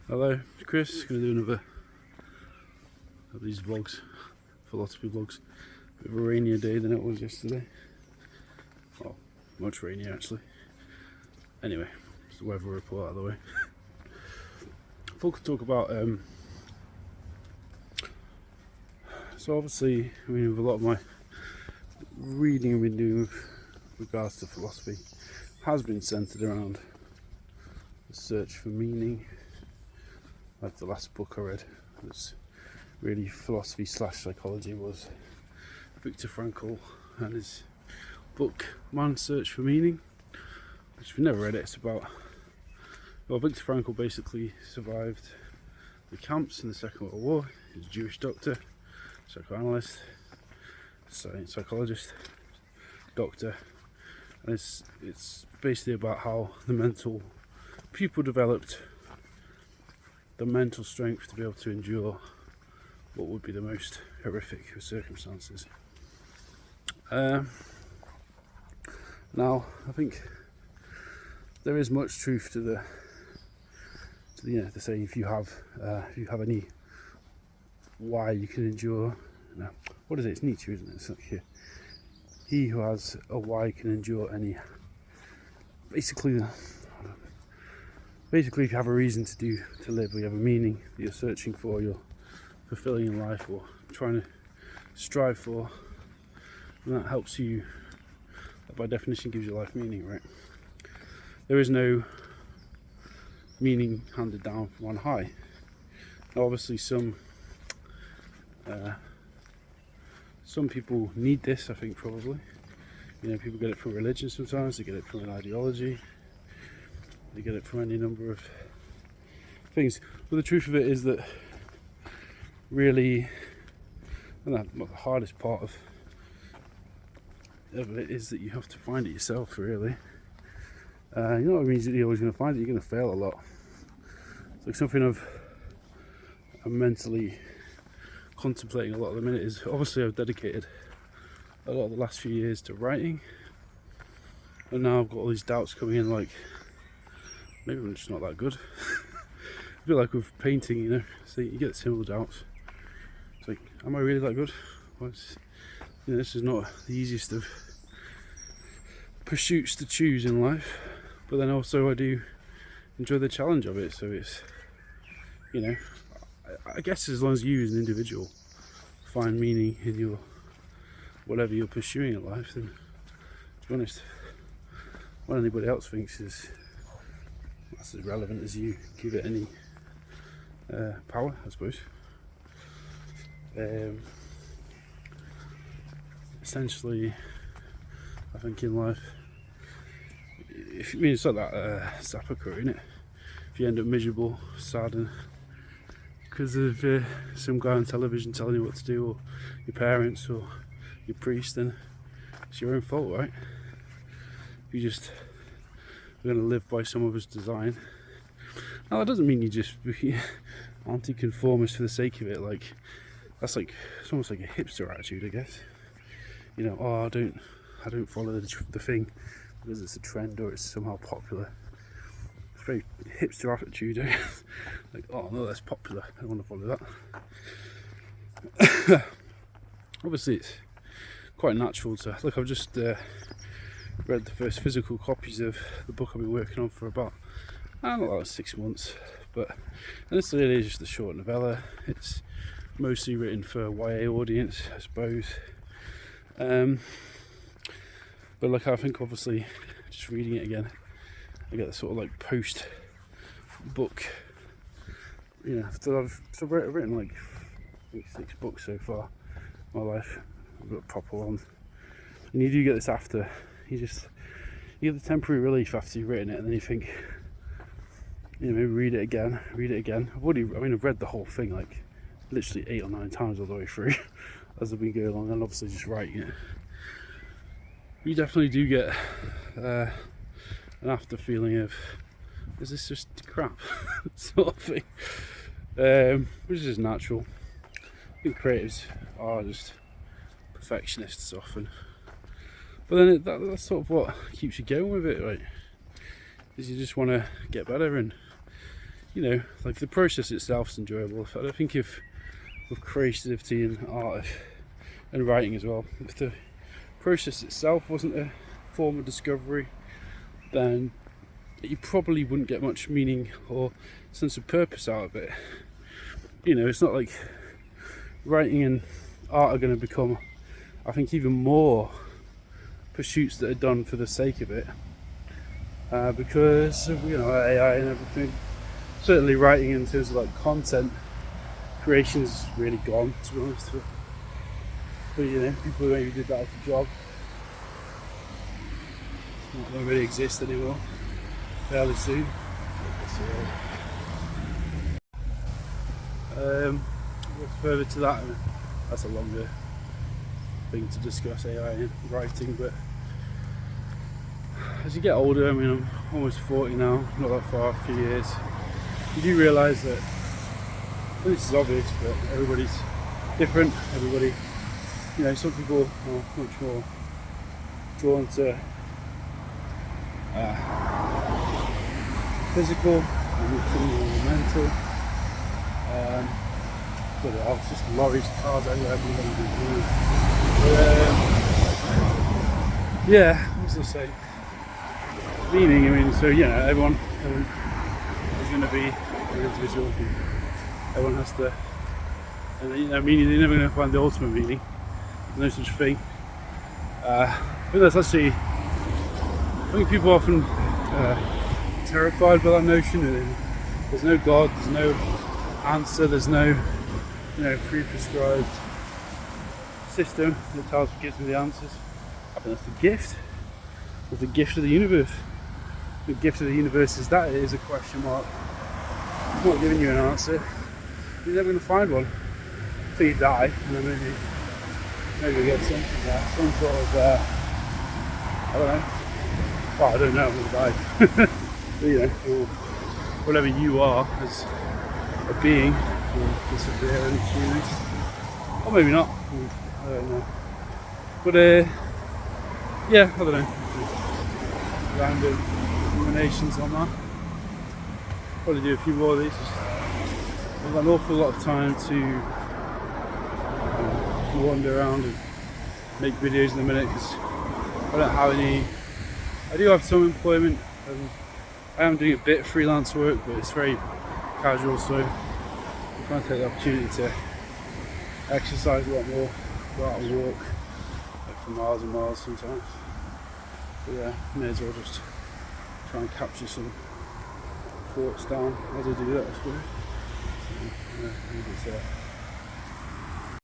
Hello, it's Chris. Going to do another of these vlogs, philosophy vlogs. Bit of a rainier day than it was yesterday. Well, much rainier actually. Anyway, it's the weather report out of the way. I thought I could talk about. So obviously, I mean, with a lot of my reading I've been doing with regards to philosophy has been centered around the search for meaning. Like the last book I read was really philosophy / psychology, was Viktor Frankl and his book Man's Search for Meaning, which if you've never read it, it's about, well, Viktor Frankl basically survived the camps in the Second World War. He's a Jewish doctor, psychoanalyst, psychologist, doctor, and it's basically about how the mental people developed the mental strength to be able to endure what would be the most horrific of circumstances. Now, I think there is much truth to the saying, if you have any why you can endure. No, what is it? It's Nietzsche, isn't it? It's like here. He who has a why can endure any. Basically, if you have a reason to live, or you have a meaning that you're searching for, you're fulfilling in life, or trying to strive for, and that helps you. That by definition gives your life meaning, right? There is no meaning handed down from on high. Now, obviously, some people need this. I think probably, people get it from religion sometimes. They get it from an ideology. They get it from any number of things. But the truth of it is that really, and the hardest part of it is that you have to find it yourself, really. You're not immediately always going to find it. You're going to fail a lot. It's like something I'm mentally contemplating a lot at the minute is, obviously I've dedicated a lot of the last few years to writing, and now I've got all these doubts coming in, like maybe I'm just not that good. A bit like with painting, so you get similar doubts. It's like, am I really that good? Well, this is not the easiest of pursuits to choose in life, but then also I do enjoy the challenge of it. So it's, I guess as long as you as an individual find meaning in your whatever you're pursuing in life, then to be honest, what anybody else thinks is that's as relevant as you give it any power, I suppose. Essentially, I think in life, it's like that Zappa, isn't it? If you end up miserable, sad, and because of some guy on television telling you what to do, or your parents, or your priest, then it's your own fault, right? You just are going to live by some other's design. Now, that doesn't mean you just be anti-conformist for the sake of it. Like, that's like, it's almost like a hipster attitude, I guess. I don't follow the thing because it's a trend or it's somehow popular. It's a very hipster attitude, I guess. Like, oh no, that's popular, I don't want to follow that. Obviously, it's quite natural to look. I've just read the first physical copies of the book I've been working on for about, not like 6 months, and this really is just a short novella. It's mostly written for a YA audience, I suppose. But like, I think obviously just reading it again, I get the sort of like post book, after I've written like I think 6 books so far in my life. I've got proper ones, and you do get this after. You get the temporary relief after you've written it, and then you think, maybe read it again. I've read the whole thing like literally 8 or 9 times all the way through as I've been going along, and obviously just writing it. You definitely do get an after feeling of, is this just crap? Sort of thing, which is natural. I think creatives are just perfectionists often, but then that's sort of what keeps you going with it, right? Is you just want to get better, and you know, like the process itself is enjoyable. I think if with creativity and art and writing as well, if the process itself wasn't a form of discovery, then you probably wouldn't get much meaning or sense of purpose out of it. You know, it's not like writing and art are going to become, I think, even more pursuits that are done for the sake of it, because of, you know, AI and everything. Certainly writing in terms of like content creation is really gone, to be honest. But you know, people who maybe did that as a job don't really exist anymore, fairly soon. Further to that, that's a longer thing to discuss, AI and writing. But as you get older, I mean, I'm almost 40 now, not that far, a few years, you do realise that, and this is obvious, but everybody's different. Everybody, you know, some people are much more drawn to physical and some more mental. But it's just lorries, cars everywhere. Yeah, what was I saying? Meaning, I mean, so you know, everyone is going to be an individual. Everyone has to, and you know, meaning they're never going to find the ultimate meaning. There's no such thing. But that's actually, I think people are often terrified by that notion. There's no God, there's no answer, there's no, you know, pre-prescribed system that gives me the answers. I think that's the gift. It's the gift of the universe. The gift of the universe is that it is a question mark. It's not giving you an answer. You're never going to find one until you die, and then maybe you get some sort of I don't know. Well, I don't know. I'm going to die. But, you know, or whatever you are as a being will disappear in 2 weeks, or maybe not. I don't know. But yeah, I don't know. Random ruminations on that. Probably do a few more of these. I've got an awful lot of time to wander around and make videos in a minute because I don't have any. I do have some employment. I am doing a bit of freelance work, but it's very casual, so I'm trying to take the opportunity to exercise a lot more, go out and walk like for miles and miles sometimes. But yeah, may as well just try and capture some thoughts down as I do that, I suppose. So, yeah, I think it's